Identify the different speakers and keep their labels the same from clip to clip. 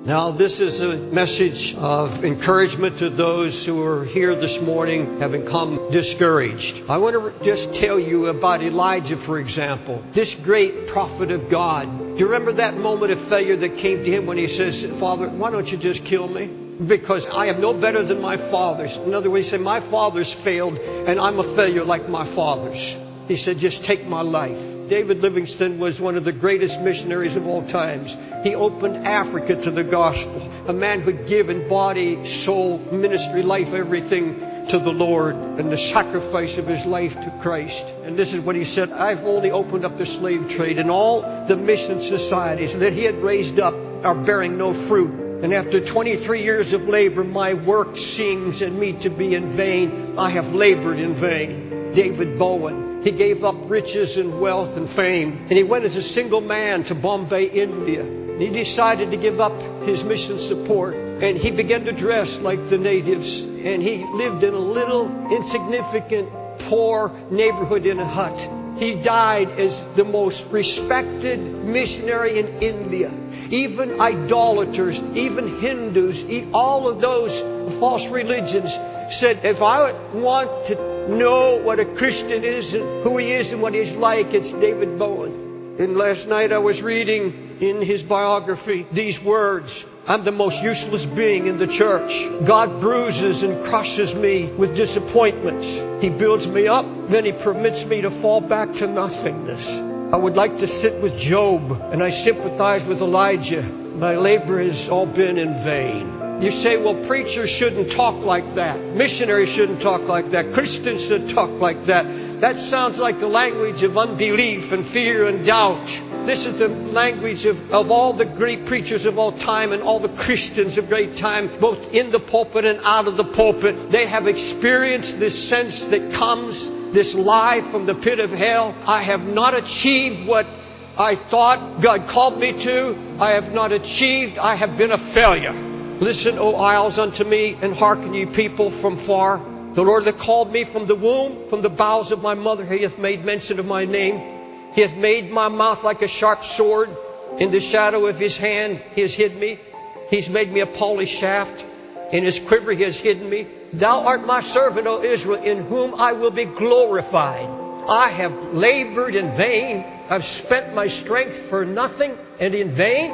Speaker 1: Now, this is a message of encouragement to those who are here this morning having come discouraged. I want to just tell you about Elijah, for example, this great prophet of God. Do you remember that moment of failure that came to him when he says, Father, why don't you just kill me? Because I am no better than my fathers. In other words, he said, my fathers failed and I'm a failure like my fathers. He said, just take my life. David Livingstone was one of the greatest missionaries of all times. He opened Africa to the gospel. A man who had given body, soul, ministry, life, everything to the Lord and the sacrifice of his life to Christ. And this is what he said, I've only opened up the slave trade, and all the mission societies that he had raised up are bearing no fruit. And after 23 years of labor, my work seems in me to be in vain. I have labored in vain. David Bowen. He gave up riches and wealth and fame. And he went as a single man to Bombay, India. And he decided to give up his mission support. And he began to dress like the natives. And he lived in a little insignificant, poor neighborhood in a hut. He died as the most respected missionary in India. Even idolaters, even Hindus, all of those false religions said, if I want to know what a Christian is and who he is and what he's like, it's David Bowen. And last night I was reading in his biography these words, I'm the most useless being in the church. God bruises and crushes me with disappointments. He builds me up, then he permits me to fall back to nothingness. I would like to sit with Job, and I sympathize with Elijah. My labor has all been in vain. You say, well, preachers shouldn't talk like that. Missionaries shouldn't talk like that. Christians shouldn't talk like that. That sounds like the language of unbelief and fear and doubt. This is the language of all the great preachers of all time and all the Christians of great time, both in the pulpit and out of the pulpit. They have experienced this sense that comes, this lie from the pit of hell. I have not achieved what I thought God called me to. I have not achieved. I have been a failure. Listen, O isles, unto me, and hearken, ye people from far. The Lord that called me from the womb, from the bowels of my mother, he hath made mention of my name. He hath made my mouth like a sharp sword. In the shadow of his hand he has hid me. He's made me a polished shaft. In his quiver he has hidden me. Thou art my servant, O Israel, in whom I will be glorified. I have labored in vain. I've spent my strength for nothing and in vain.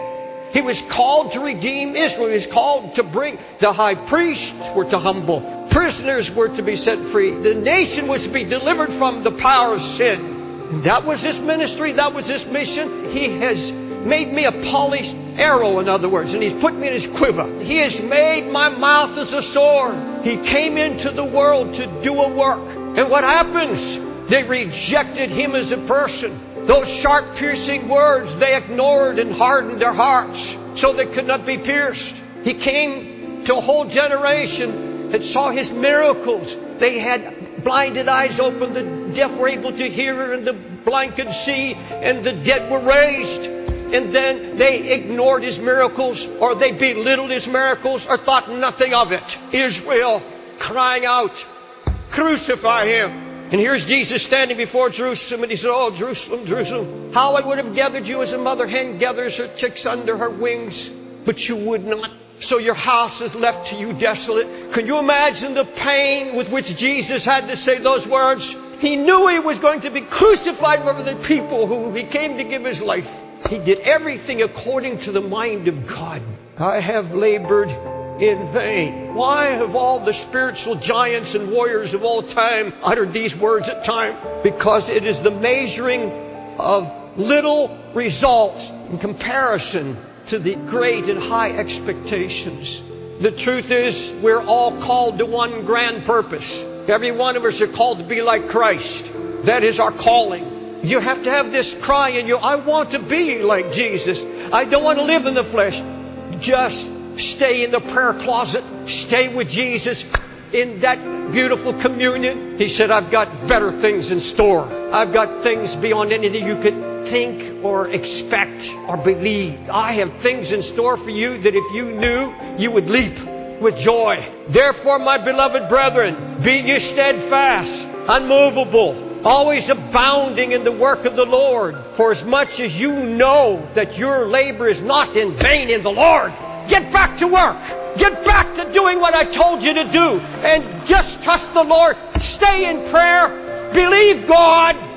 Speaker 1: He was called to redeem Israel. He was called to bring. The high priests were to humble. Prisoners were to be set free. The nation was to be delivered from the power of sin. And that was his ministry. That was his mission. He has made me a polished arrow, in other words, and he's put me in his quiver. He has made my mouth as a sword. He came into the world to do a work. And what happens? They rejected him as a person. Those sharp, piercing words, they ignored and hardened their hearts so they could not be pierced. He came to a whole generation that saw his miracles. They had blinded eyes opened, the deaf were able to hear, and the blind could see, and the dead were raised. And then they ignored his miracles, or they belittled his miracles, or thought nothing of it. Israel crying out, crucify him. And here's Jesus standing before Jerusalem, and he said, oh, Jerusalem, Jerusalem, how I would have gathered you as a mother hen gathers her chicks under her wings, but you would not. So your house is left to you desolate. Can you imagine the pain with which Jesus had to say those words? He knew he was going to be crucified for the people who he came to give his life. He did everything according to the mind of God. I have labored in vain. Why have all the spiritual giants and warriors of all time uttered these words at time? Because it is the measuring of little results in comparison to the great and high expectations. The truth is, we're all called to one grand purpose. Every one of us are called to be like Christ. That is our calling. You have to have this cry in you, I want to be like Jesus. I don't want to live in the flesh. Just stay in the prayer closet. Stay with Jesus in that beautiful communion. He said, I've got better things in store. I've got things beyond anything you could think or expect or believe. I have things in store for you that if you knew, you would leap with joy. Therefore, my beloved brethren, be ye steadfast, unmovable, always abounding in the work of the Lord. For as much as you know that your labor is not in vain in the Lord. get back to work. Get back to doing what I told you to do. And just trust the Lord. Stay in prayer. Believe God.